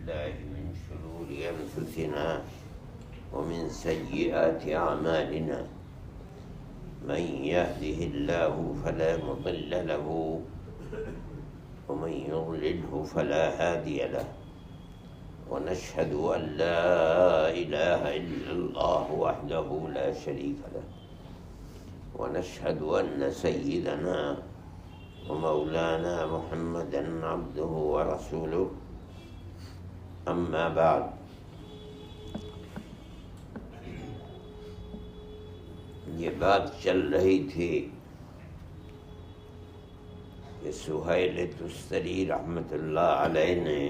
بالله من شرور أنفسنا ومن سيئات أعمالنا من يهده الله فلا مضل له ومن يضلله فلا هادي له ونشهد أن لا إله إلا الله وحده لا شريك له ونشهد أن سيدنا ومولانا محمدا عبده ورسوله أما بعد یہ بات چل رہی تھی کہ سہیل تستری رحمۃ اللہ علیہ نے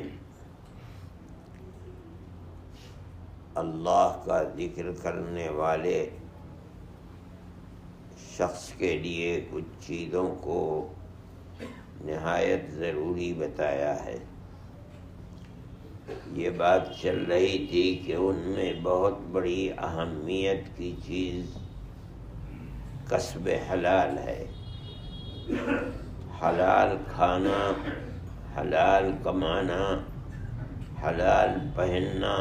اللہ کا ذکر کرنے والے شخص کے لیے کچھ چیزوں کو نہایت ضروری بتایا ہے۔ یہ بات چل رہی تھی کہ ان میں بہت بڑی اہمیت کی چیز کسب حلال ہے۔ حلال کھانا، حلال کمانا، حلال پہننا،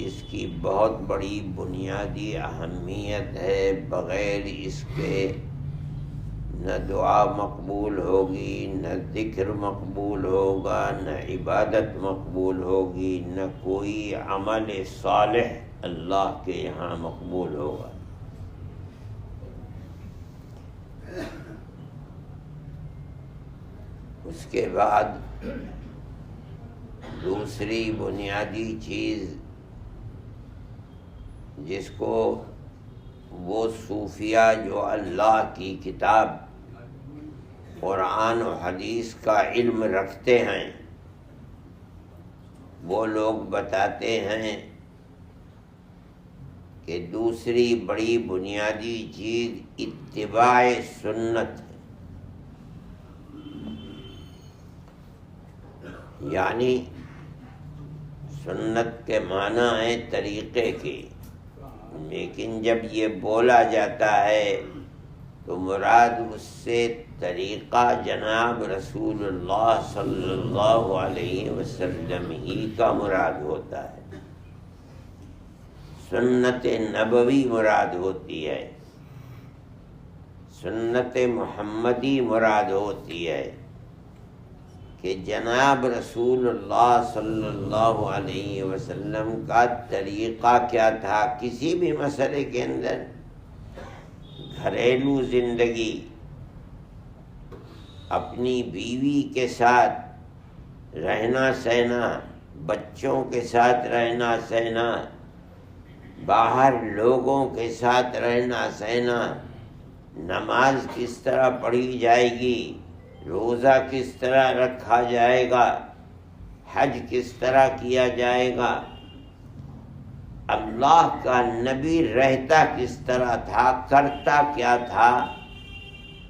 اس کی بہت بڑی بنیادی اہمیت ہے۔ بغیر اس کے نہ دعا مقبول ہوگی، نہ ذکر مقبول ہوگا، نہ عبادت مقبول ہوگی، نہ کوئی عمل صالح اللہ کے یہاں مقبول ہوگا۔ اس کے بعد دوسری بنیادی چیز جس کو وہ صوفیہ جو اللہ کی کتاب قرآن و حدیث کا علم رکھتے ہیں، وہ لوگ بتاتے ہیں کہ دوسری بڑی بنیادی چیز اتباع سنت ہے۔ یعنی سنت کے معنی ہے طریقے کے، لیکن جب یہ بولا جاتا ہے تو مراد اس سے طریقہ جناب رسول اللہ صلی اللہ علیہ وسلم ہی کا مراد ہوتا ہے۔ سنت نبوی مراد ہوتی ہے، سنت محمدی مراد ہوتی ہے کہ جناب رسول اللہ صلی اللہ علیہ وسلم کا طریقہ کیا تھا کسی بھی مسئلے کے اندر۔ گھریلو زندگی، اپنی بیوی کے ساتھ رہنا سہنا، بچوں کے ساتھ رہنا سہنا، باہر لوگوں کے ساتھ رہنا سہنا، نماز کس طرح پڑھی جائے گی، روزہ کس طرح رکھا جائے گا، حج کس طرح کیا جائے گا، اللہ کا نبی رہتا کس طرح تھا، کرتا کیا تھا،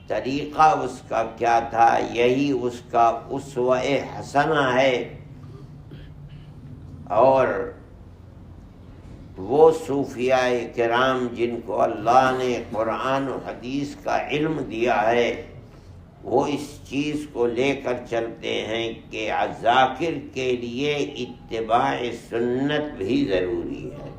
طریقہ اس کا کیا تھا، یہی اس کا اسوہ حسنہ ہے۔ اور وہ صوفیاء کرام جن کو اللہ نے قرآن و حدیث کا علم دیا ہے، وہ اس چیز کو لے کر چلتے ہیں کہ ذاکر کے لیے اتباع سنت بھی ضروری ہے۔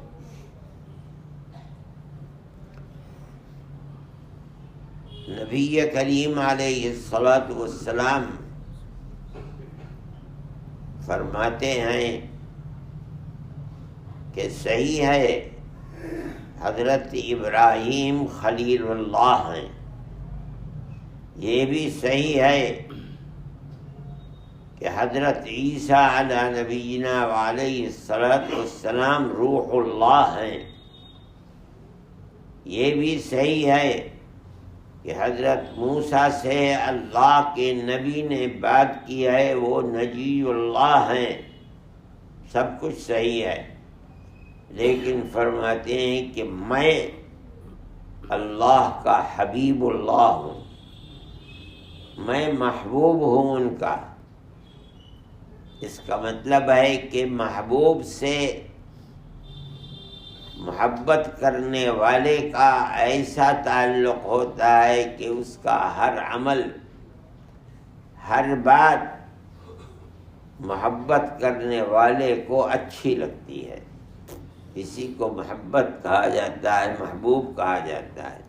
نبی کریم علیہ الصلاۃ والسلام فرماتے ہیں کہ صحیح ہے حضرت ابراہیم خلیل اللہ ہیں، یہ بھی صحیح ہے کہ حضرت عیسیٰ علی نبینا علیہ السلام روح اللہ ہیں، یہ بھی صحیح ہے کہ حضرت موسیٰ سے اللہ کے نبی نے بات کی ہے، وہ نجی اللہ ہیں، سب کچھ صحیح ہے۔ لیکن فرماتے ہیں کہ میں اللہ کا حبیب اللہ ہوں، میں محبوب ہوں ان کا۔ اس کا مطلب ہے کہ محبوب سے محبت کرنے والے کا ایسا تعلق ہوتا ہے کہ اس کا ہر عمل، ہر بات محبت کرنے والے کو اچھی لگتی ہے، اسی کو محبت کہا جاتا ہے، محبوب کہا جاتا ہے۔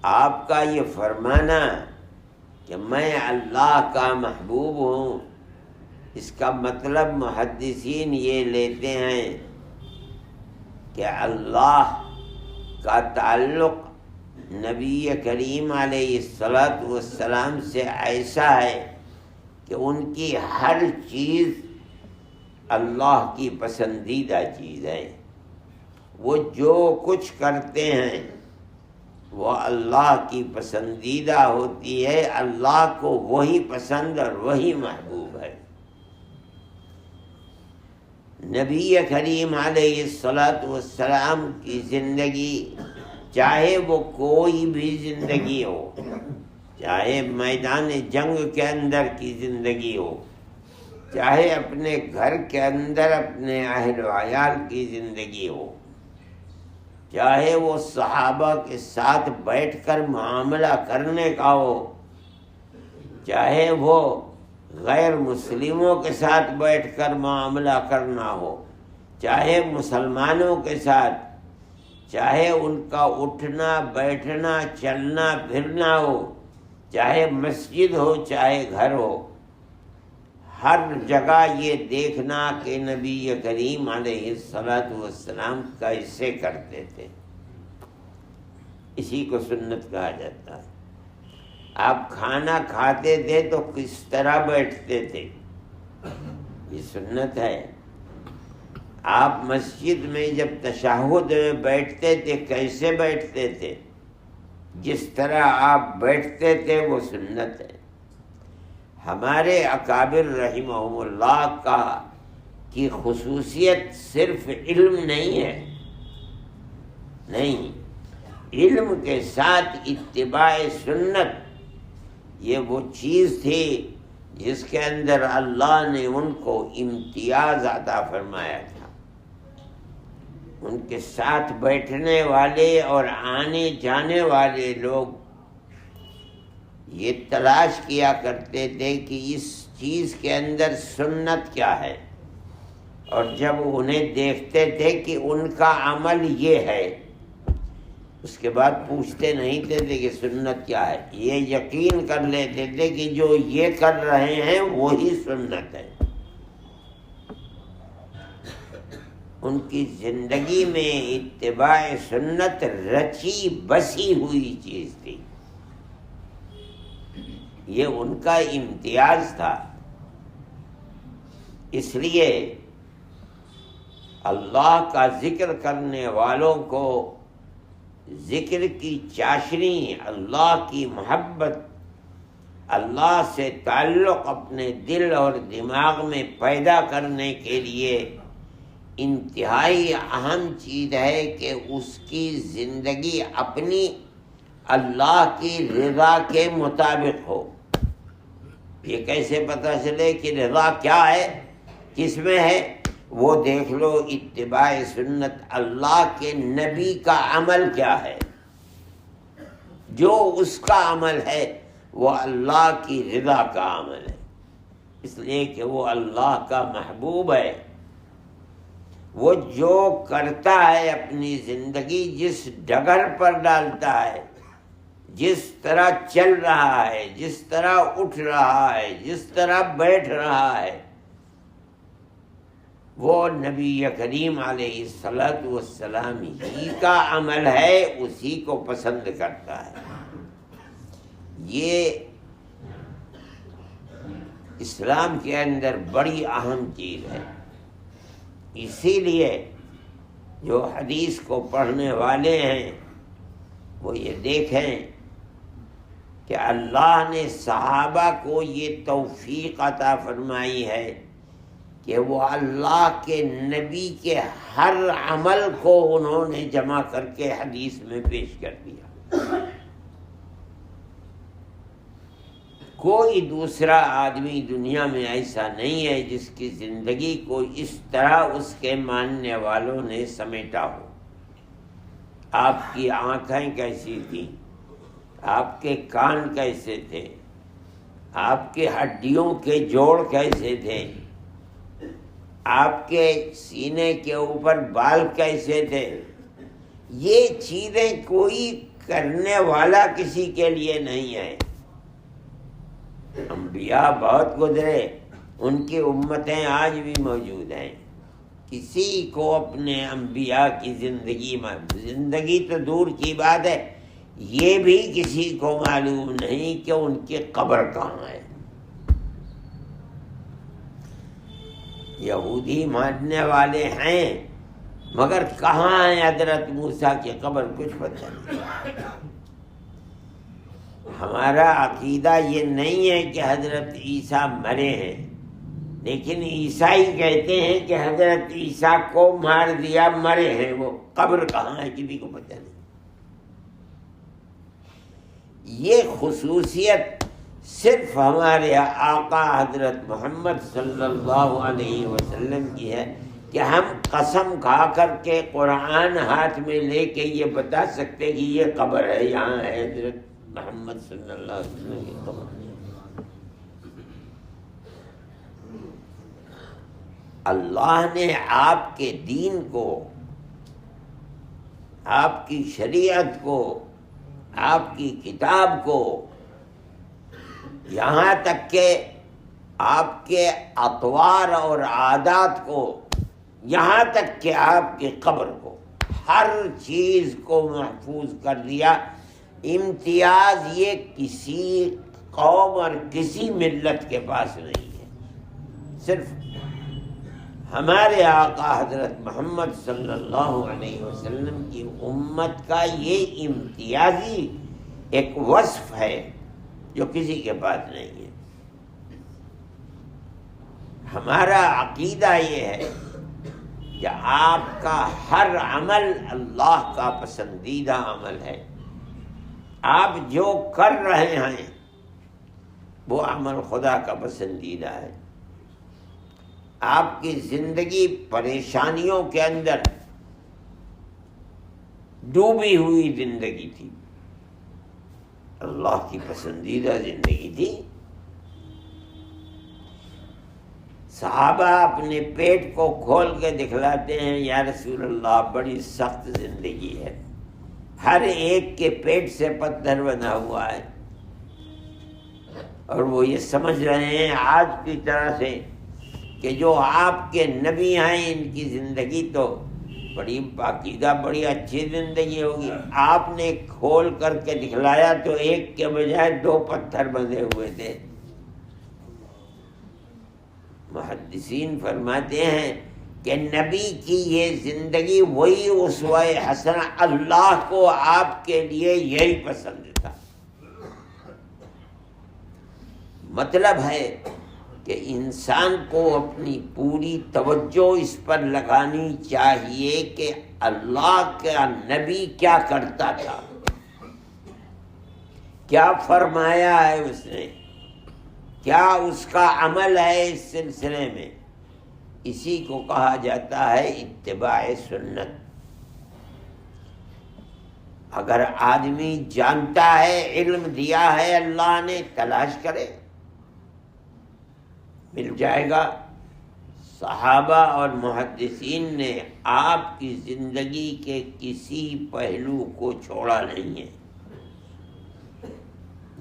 آپ کا یہ فرمانا کہ میں اللہ کا محبوب ہوں، اس کا مطلب محدثین یہ لیتے ہیں کہ اللہ کا تعلق نبی کریم علیہ الصلاۃ سے ایسا ہے کہ ان کی ہر چیز اللہ کی پسندیدہ چیز ہے، وہ جو کچھ کرتے ہیں وہ اللہ کی پسندیدہ ہوتی ہے، اللہ کو وہی پسند اور وہی محبوب ہے۔ نبی کریم علیہ السلام کی زندگی، چاہے وہ کوئی بھی زندگی ہو، چاہے میدان جنگ کے اندر کی زندگی ہو، چاہے اپنے گھر کے اندر اپنے اہل و عیال کی زندگی ہو، چاہے وہ صحابہ کے ساتھ بیٹھ کر معاملہ کرنے کا ہو، چاہے وہ غیر مسلموں کے ساتھ بیٹھ کر معاملہ کرنا ہو، چاہے مسلمانوں کے ساتھ، چاہے ان کا اٹھنا بیٹھنا چلنا پھرنا ہو، چاہے مسجد ہو چاہے گھر ہو، ہر جگہ یہ دیکھنا کہ نبی کریم علیہ السلام کیسے کرتے تھے، اسی کو سنت کہا جاتا ہے۔ آپ کھانا کھاتے تھے تو کس طرح بیٹھتے تھے، یہ سنت ہے۔ آپ مسجد میں جب تشہد میں بیٹھتے تھے کیسے بیٹھتے تھے، جس طرح آپ بیٹھتے تھے وہ سنت ہے۔ ہمارے اکابر رحمہم اللہ کی خصوصیت صرف علم نہیں ہے، نہیں، علم کے ساتھ اتباع سنت یہ وہ چیز تھی جس کے اندر اللہ نے ان کو امتیاز عطا فرمایا تھا۔ ان کے ساتھ بیٹھنے والے اور آنے جانے والے لوگ یہ تلاش کیا کرتے تھے کہ اس چیز کے اندر سنت کیا ہے، اور جب انہیں دیکھتے تھے کہ ان کا عمل یہ ہے، اس کے بعد پوچھتے نہیں تھے کہ سنت کیا ہے، یہ یقین کر لیتے تھے کہ جو یہ کر رہے ہیں وہی سنت ہے۔ ان کی زندگی میں اتباع سنت رچی بسی ہوئی چیز تھی، یہ ان کا امتیاز تھا۔ اس لیے اللہ کا ذکر کرنے والوں کو ذکر کی چاشنی، اللہ کی محبت، اللہ سے تعلق اپنے دل اور دماغ میں پیدا کرنے کے لیے انتہائی اہم چیز ہے کہ اس کی زندگی اپنی اللہ کی رضا کے مطابق ہو۔ یہ کیسے پتہ چلے کہ رضا کیا ہے، کس میں ہے؟ وہ دیکھ لو اتباع سنت، اللہ کے نبی کا عمل کیا ہے، جو اس کا عمل ہے وہ اللہ کی رضا کا عمل ہے، اس لیے کہ وہ اللہ کا محبوب ہے۔ وہ جو کرتا ہے اپنی زندگی، جس ڈگر پر ڈالتا ہے، جس طرح چل رہا ہے، جس طرح اٹھ رہا ہے، جس طرح بیٹھ رہا ہے، وہ نبی کریم علیہ السلام ہی کا عمل ہے، اسی کو پسند کرتا ہے۔ یہ اسلام کے اندر بڑی اہم چیز ہے۔ اسی لیے جو حدیث کو پڑھنے والے ہیں وہ یہ دیکھیں کہ اللہ نے صحابہ کو یہ توفیق عطا فرمائی ہے کہ وہ اللہ کے نبی کے ہر عمل کو انہوں نے جمع کر کے حدیث میں پیش کر دیا۔ کوئی دوسرا آدمی دنیا میں ایسا نہیں ہے جس کی زندگی کو اس طرح اس کے ماننے والوں نے سمیٹا ہو۔ آپ کی آنکھیں کیسی تھیں، آپ کے کان کیسے تھے، آپ کے ہڈیوں کے جوڑ کیسے تھے، آپ کے سینے کے اوپر بال کیسے تھے، یہ چیزیں کوئی کرنے والا کسی کے لیے نہیں ہے۔ انبیاء بہت گزرے، ان کی امتیں آج بھی موجود ہیں، کسی کو اپنے انبیاء کی زندگی تو دور کی بات ہے، یہ بھی کسی کو معلوم نہیں کہ ان کی قبر کہاں ہے۔ یہودی ماننے والے ہیں مگر کہاں ہے حضرت موسیٰ کی قبر، کچھ پتہ نہیں۔ ہمارا عقیدہ یہ نہیں ہے کہ حضرت عیسیٰ مرے ہیں، لیکن عیسائی کہتے ہیں کہ حضرت عیسیٰ کو مار دیا، مرے ہیں، وہ قبر کہاں ہے کسی کو پتہ نہیں۔ یہ خصوصیت صرف ہمارے آقا حضرت محمد صلی اللہ علیہ وسلم کی ہے کہ ہم قسم کھا کر کے قرآن ہاتھ میں لے کے یہ بتا سکتے کہ یہ قبر ہے، یہاں ہے حضرت محمد صلی اللہ علیہ وسلم کی قبر۔ اللہ نے آپ کے دین کو، آپ کی شریعت کو، آپ کی کتاب کو، یہاں تک کہ آپ کے اطوار اور عادات کو، یہاں تک کہ آپ کی قبر کو، ہر چیز کو محفوظ کر دیا۔ امتیاز یہ کسی قوم اور کسی ملت کے پاس نہیں ہے، صرف ہمارے آقا حضرت محمد صلی اللہ علیہ وسلم کی امت کا یہ امتیازی ایک وصف ہے جو کسی کے پاس نہیں ہے۔ ہمارا عقیدہ یہ ہے کہ آپ کا ہر عمل اللہ کا پسندیدہ عمل ہے، آپ جو کر رہے ہیں وہ عمل خدا کا پسندیدہ ہے۔ آپ کی زندگی پریشانیوں کے اندر ڈوبی ہوئی زندگی تھی، اللہ کی پسندیدہ زندگی تھی۔ صحابہ اپنے پیٹ کو کھول کے دکھلاتے ہیں، یا رسول اللہ بڑی سخت زندگی ہے، ہر ایک کے پیٹ سے پتھر بنا ہوا ہے، اور وہ یہ سمجھ رہے ہیں آج کی طرح سے کہ جو آپ کے نبی ہیں ان کی زندگی تو بڑی پاکیزہ، بڑی اچھی زندگی ہوگی۔ آپ نے کھول کر کے دکھلایا تو ایک کے بجائے 2 پتھر بندھے ہوئے تھے۔ محدثین فرماتے ہیں کہ نبی کی یہ زندگی وہی اسوہ حسنہ، اللہ کو آپ کے لیے یہی پسند تھا۔ مطلب ہے کہ انسان کو اپنی پوری توجہ اس پر لگانی چاہیے کہ اللہ کا نبی کیا کرتا تھا، کیا فرمایا ہے اس نے، کیا اس کا عمل ہے اس سلسلے میں۔ اسی کو کہا جاتا ہے اتباع سنت۔ اگر آدمی جانتا ہے، علم دیا ہے اللہ نے، تلاش کرے، مل جائے گا۔ صحابہ اور محدثین نے آپ کی زندگی کے کسی پہلو کو چھوڑا نہیں ہے،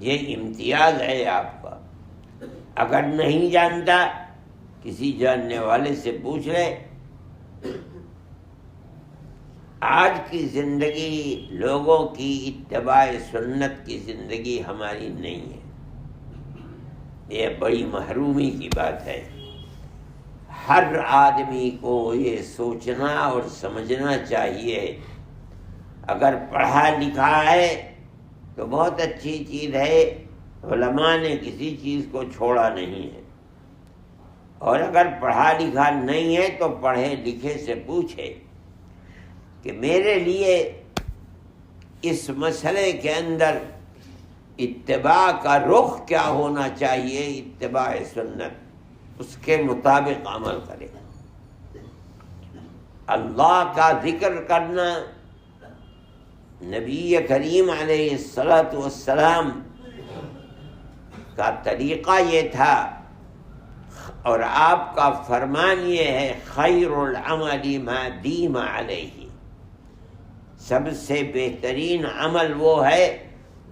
یہ امتیاز ہے آپ کا۔ اگر نہیں جانتا کسی جاننے والے سے پوچھ لے۔ آج کی زندگی لوگوں کی اتباع سنت کی زندگی ہماری نہیں ہے، یہ بڑی محرومی کی بات ہے۔ ہر آدمی کو یہ سوچنا اور سمجھنا چاہیے، اگر پڑھا لکھا ہے تو بہت اچھی چیز ہے، علماء نے کسی چیز کو چھوڑا نہیں ہے، اور اگر پڑھا لکھا نہیں ہے تو پڑھے لکھے سے پوچھے کہ میرے لیے اس مسئلے کے اندر اتباع کا رخ کیا ہونا چاہیے، اتباع سنت، اس کے مطابق عمل کرے۔ اللہ کا ذکر کرنا، نبی کریم علیہ الصلاۃ والسلام کا طریقہ یہ تھا اور آپ کا فرمان یہ ہے خیر العمل ما دیم علیہ، سب سے بہترین عمل وہ ہے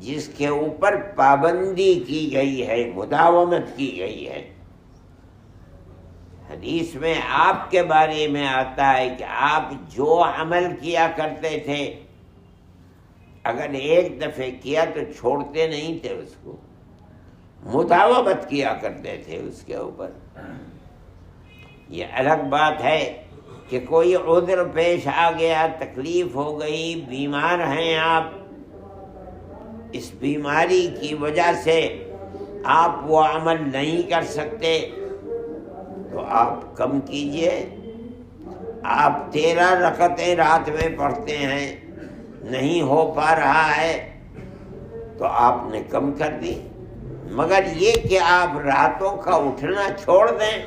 جس کے اوپر پابندی کی گئی ہے، مداومت کی گئی ہے۔ حدیث میں آپ کے بارے میں آتا ہے کہ آپ جو عمل کیا کرتے تھے اگر ایک دفعہ کیا تو چھوڑتے نہیں تھے، اس کو مداومت کیا کرتے تھے اس کے اوپر۔ یہ الگ بات ہے کہ کوئی عذر پیش آ گیا، تکلیف ہو گئی، بیمار ہیں آپ، اس بیماری کی وجہ سے آپ وہ عمل نہیں کر سکتے تو آپ کم کیجئے۔ آپ 13 رکعتیں رات میں پڑھتے ہیں، نہیں ہو پا رہا ہے تو آپ نے کم کر دی، مگر یہ کہ آپ راتوں کا اٹھنا چھوڑ دیں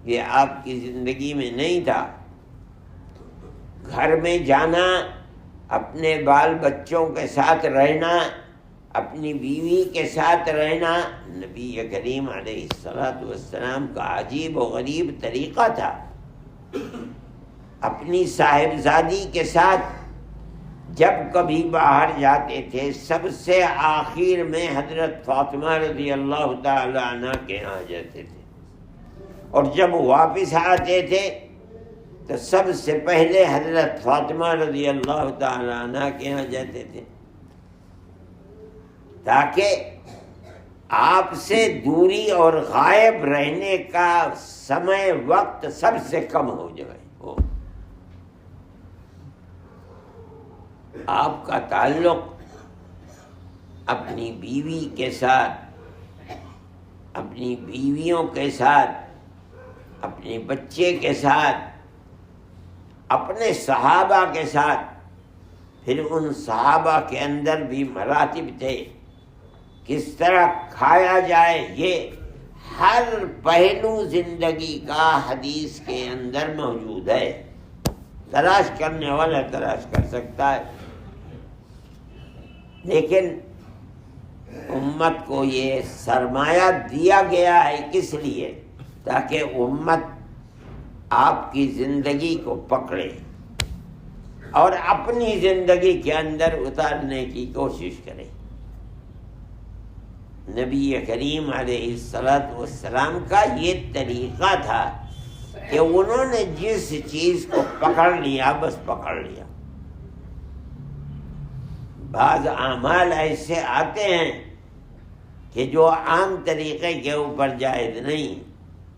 یہ آپ کی زندگی میں نہیں تھا۔ گھر میں جانا، اپنے بال بچوں کے ساتھ رہنا، اپنی بیوی کے ساتھ رہنا نبی کریم علیہ السلام کا عجیب و غریب طریقہ تھا۔ اپنی صاحبزادی کے ساتھ جب کبھی باہر جاتے تھے سب سے آخر میں حضرت فاطمہ رضی اللہ تعالی عنہ کے ہاں جاتے تھے، اور جب واپس آتے تھے تو سب سے پہلے حضرت فاطمہ رضی اللہ تعالی عنہ کے ہاں جاتے تھے، تاکہ آپ سے دوری اور غائب رہنے کا سمے وقت سب سے کم ہو جائے۔ آپ کا تعلق اپنی بیوی کے ساتھ، اپنی بیویوں کے ساتھ، اپنے بچے کے ساتھ، اپنے صحابہ کے ساتھ، پھر ان صحابہ کے اندر بھی مراتب تھے، کس طرح کھایا جائے، یہ ہر پہلو زندگی کا حدیث کے اندر موجود ہے، تلاش کرنے والا تلاش کر سکتا ہے۔ لیکن امت کو یہ سرمایہ دیا گیا ہے کس لیے؟ تاکہ امت آپ کی زندگی کو پکڑے اور اپنی زندگی کے اندر اتارنے کی کوشش کرے۔ نبی کریم علیہ السلام کا یہ طریقہ تھا کہ انہوں نے جس چیز کو پکڑ لیا بس پکڑ لیا۔ بعض اعمال ایسے آتے ہیں کہ جو عام طریقے کے اوپر جائز نہیں،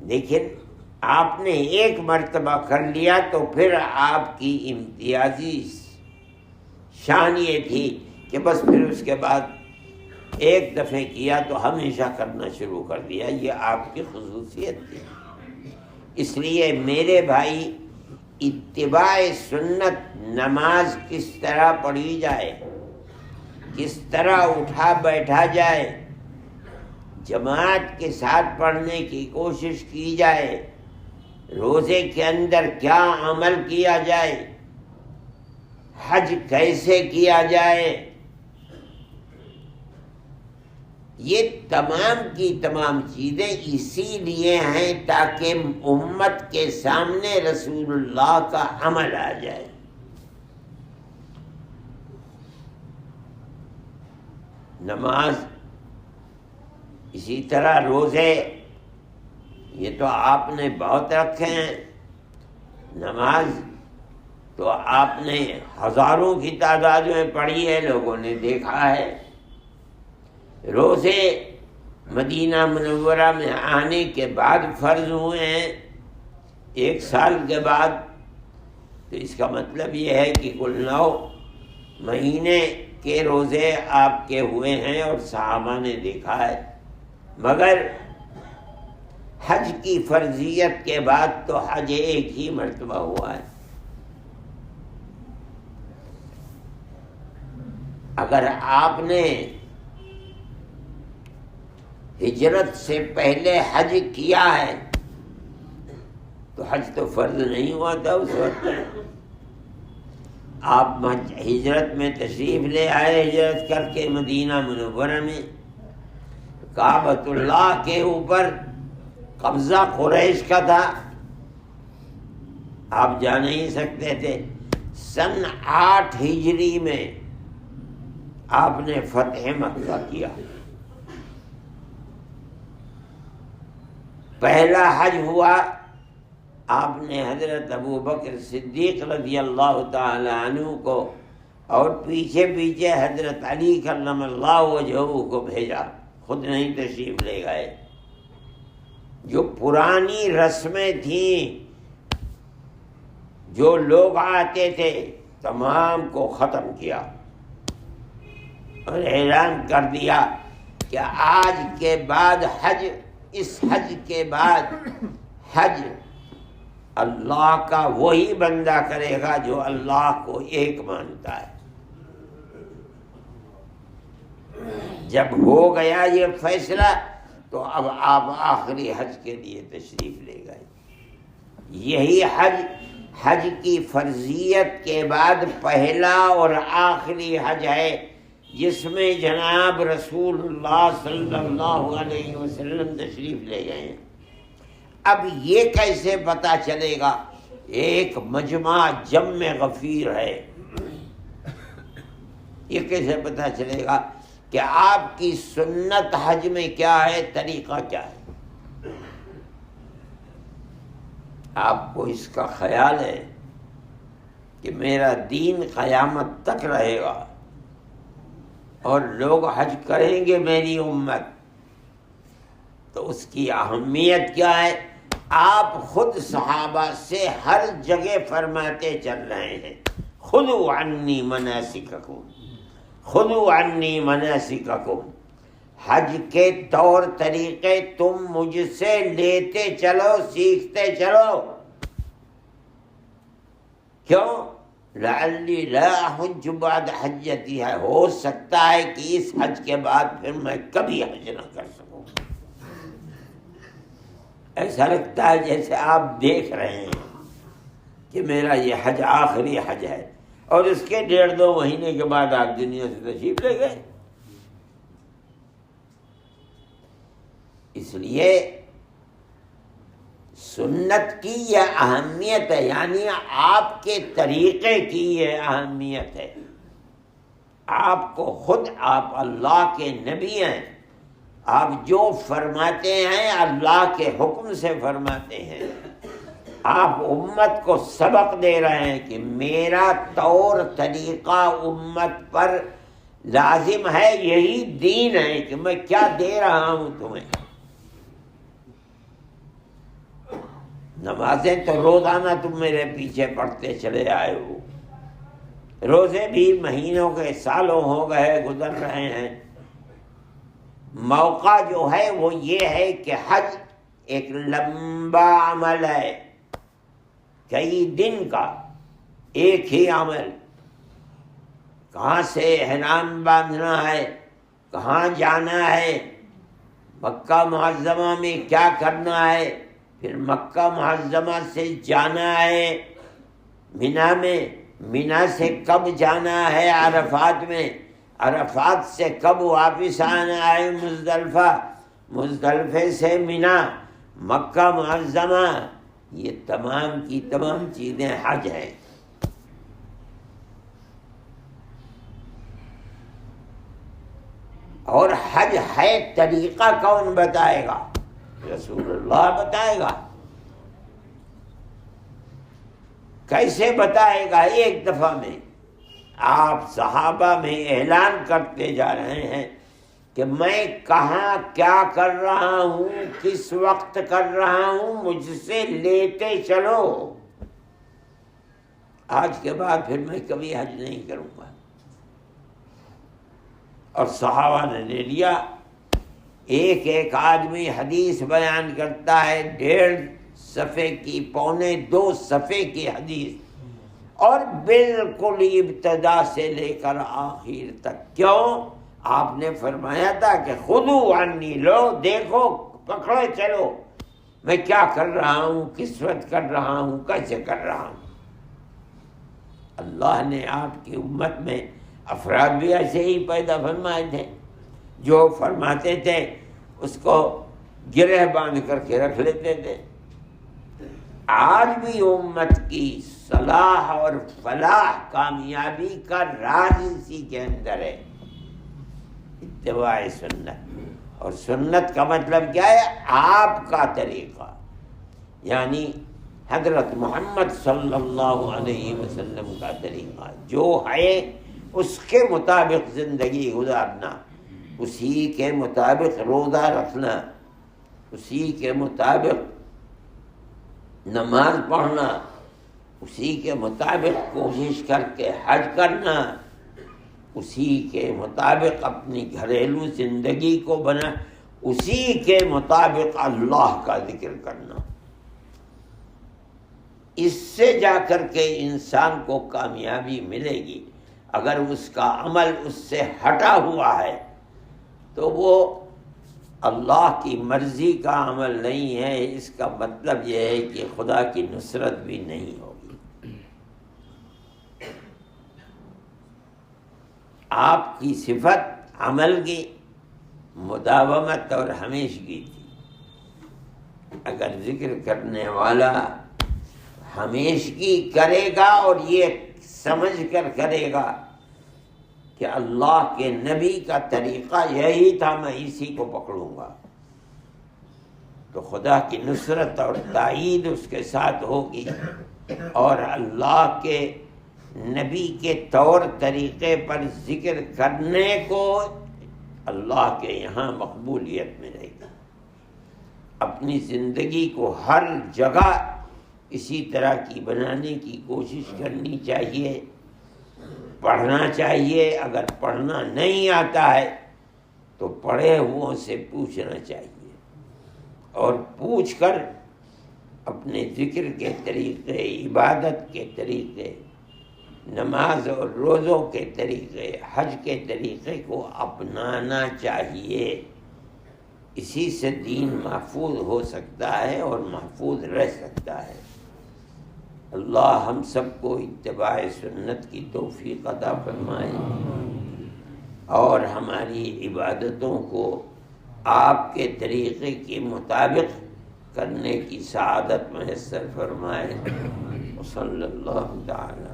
لیکن آپ نے ایک مرتبہ کر لیا تو پھر آپ کی امتیازی شان یہ تھی کہ بس پھر اس کے بعد ایک دفعہ کیا تو ہمیشہ کرنا شروع کر دیا، یہ آپ کی خصوصیت تھی۔ اس لیے میرے بھائی، اتباع سنت، نماز کس طرح پڑھی جائے، کس طرح اٹھا بیٹھا جائے، جماعت کے ساتھ پڑھنے کی کوشش کی جائے، روزے کے اندر کیا عمل کیا جائے، حج کیسے کیا جائے، یہ تمام کی تمام چیزیں اسی لیے ہیں تاکہ امت کے سامنے رسول اللہ کا عمل آ جائے۔ نماز، اسی طرح روزے، یہ تو آپ نے بہت رکھے ہیں۔ نماز تو آپ نے ہزاروں کی تعداد میں پڑھی ہے، لوگوں نے دیکھا ہے۔ روزے مدینہ منورہ میں آنے کے بعد فرض ہوئے ہیں، 1 سال کے بعد، تو اس کا مطلب یہ ہے کہ کل 9 مہینے کے روزے آپ کے ہوئے ہیں اور صحابہ نے دیکھا ہے۔ مگر حج کی فرضیت کے بعد تو حج ایک ہی مرتبہ ہوا ہے۔ اگر آپ نے ہجرت سے پہلے حج کیا ہے تو حج تو فرض نہیں ہوا تھا اس وقت۔ آپ ہجرت میں تشریف لے آئے، ہجرت کر کے مدینہ منورہ میں، کعبۃ اللہ کے اوپر قبضہ قریش کا تھا، آپ جا نہیں سکتے تھے۔ سن 8 ہجری میں آپ نے فتح مکہ کیا، پہلا حج ہوا، آپ نے حضرت ابو بکر صدیق رضی اللہ تعالی عنہ کو اور پیچھے پیچھے حضرت علی کرم اللہ وجہہ کو بھیجا، خود نہیں تشریف لے گئے۔ جو پرانی رسمیں تھیں، جو لوگ آتے تھے، تمام کو ختم کیا اور اعلان کر دیا کہ آج کے بعد حج، اس حج کے بعد حج اللہ کا وہی بندہ کرے گا جو اللہ کو ایک مانتا ہے۔ جب ہو گیا یہ فیصلہ تو اب آپ آخری حج کے لیے تشریف لے گئے۔ یہی حج کی فرضیت کے بعد پہلا اور آخری حج ہے جس میں جناب رسول اللہ صلی اللہ علیہ وسلم تشریف لے گئے ہیں۔ اب یہ کیسے پتہ چلے گا؟ ایک مجمع جم غفیر ہے، یہ کیسے پتہ چلے گا کہ آپ کی سنت حج میں کیا ہے، طریقہ کیا ہے؟ آپ کو اس کا خیال ہے کہ میرا دین قیامت تک رہے گا اور لوگ حج کریں گے میری امت، تو اس کی اہمیت کیا ہے؟ آپ خود صحابہ سے ہر جگہ فرماتے چل رہے ہیں، خذوا عنی مناسککم، خذوا عنی مناسککم، حج کے طور طریقے تم مجھ سے لیتے چلو، سیکھتے چلو۔ کیوں؟ لعلی لا احج بعد حجتی، ہے ہو سکتا ہے کہ اس حج کے بعد پھر میں کبھی حج نہ کر سکوں۔ ایسا لگتا ہے جیسے آپ دیکھ رہے ہیں کہ میرا یہ حج آخری حج ہے، اور اس کے 1.5-2 مہینے کے بعد آپ دنیا سے تشریف لے گئے۔ اس لیے سنت کی یہ اہمیت ہے، یعنی آپ کے طریقے کی یہ اہمیت ہے۔ آپ کو خود، آپ اللہ کے نبی ہیں، آپ جو فرماتے ہیں اللہ کے حکم سے فرماتے ہیں۔ آپ امت کو سبق دے رہے ہیں کہ میرا طور طریقہ امت پر لازم ہے، یہی دین ہے کہ میں کیا دے رہا ہوں تمہیں۔ نمازیں تو روزانہ تم میرے پیچھے پڑھتے چلے آئے ہو، روزے بھی مہینوں کے سالوں ہو گئے گزر رہے ہیں۔ موقع جو ہے وہ یہ ہے کہ حج ایک لمبا عمل ہے، کئی دن کا ایک ہی عمل، کہاں سے احرام باندھنا ہے، کہاں جانا ہے، مکہ معظمہ میں کیا کرنا ہے، پھر مکہ معظمہ سے جانا ہے مینا میں، مینا سے کب جانا ہے عرفات میں، عرفات سے کب واپس آنا ہے مزدلفہ، مزدلفے سے مینا، مکہ معظمہ، یہ تمام کی تمام چیزیں حج ہیں۔ اور حج ہے طریقہ کون بتائے گا؟ رسول اللہ بتائے گا۔ کیسے بتائے گا؟ ایک دفعہ میں آپ صحابہ میں اعلان کرتے جا رہے ہیں کہ میں کہاں کیا کر رہا ہوں، کس وقت کر رہا ہوں، مجھ سے لیتے چلو، آج کے بعد پھر میں کبھی حج نہیں کروں گا۔ اور صحابہ نے لے لیا۔ ایک ایک آدمی حدیث بیان کرتا ہے، 1.5 صفحے کی، 1.25 صفحے کی حدیث، اور بالکل ابتدا سے لے کر آخر تک۔ کیوں؟ آپ نے فرمایا تھا کہ خذوا عنی، لو دیکھو، پکڑے چلو، میں کیا کر رہا ہوں، کس وقت کر رہا ہوں، کیسے کر رہا ہوں۔ اللہ نے آپ کی امت میں افراد بھی ایسے ہی پیدا فرمائے تھے جو فرماتے تھے اس کو گرہ باندھ کر کے رکھ لیتے تھے۔ آج بھی امت کی صلاح اور فلاح کامیابی کا راز اسی کے اندر ہے، اتباع سنت۔ اور سنت کا مطلب کیا ہے؟ آپ کا طریقہ، یعنی حضرت محمد صلی اللہ علیہ وسلم کا طریقہ جو ہے اس کے مطابق زندگی گزارنا، اسی کے مطابق روزہ رکھنا، اسی کے مطابق نماز پڑھنا، اسی کے مطابق کوشش کر کے حج کرنا، اسی کے مطابق اپنی گھریلو زندگی کو بنا، اسی کے مطابق اللہ کا ذکر کرنا۔ اس سے جا کر کے انسان کو کامیابی ملے گی۔ اگر اس کا عمل اس سے ہٹا ہوا ہے تو وہ اللہ کی مرضی کا عمل نہیں ہے، اس کا مطلب یہ ہے کہ خدا کی نصرت بھی نہیں ہوگی۔ آپ کی صفت عمل کی مداومت اور ہمیشگی تھی۔ اگر ذکر کرنے والا ہمیشگی کرے گا اور یہ سمجھ کر کرے گا کہ اللہ کے نبی کا طریقہ یہی تھا، میں اسی کو پکڑوں گا، تو خدا کی نصرت اور تائید اس کے ساتھ ہوگی، اور اللہ کے نبی کے طور طریقے پر ذکر کرنے کو اللہ کے یہاں مقبولیت ملے گی۔ اپنی زندگی کو ہر جگہ اسی طرح کی بنانے کی کوشش کرنی چاہیے، پڑھنا چاہیے۔ اگر پڑھنا نہیں آتا ہے تو پڑھے ہوں سے پوچھنا چاہیے، اور پوچھ کر اپنے ذکر کے طریقے، عبادت کے طریقے، نماز اور روزوں کے طریقے، حج کے طریقے کو اپنانا چاہیے۔ اسی سے دین محفوظ ہو سکتا ہے اور محفوظ رہ سکتا ہے۔ اللہ ہم سب کو اتباع سنت کی توفیق عطا فرمائے، اور ہماری عبادتوں کو آپ کے طریقے کے مطابق کرنے کی سعادت میسر فرمائے۔ صلی اللہ تعالی۔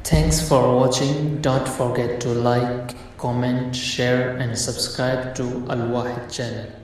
Thanks for watching. Don't forget to like, comment, share and subscribe to Al Wahid channel.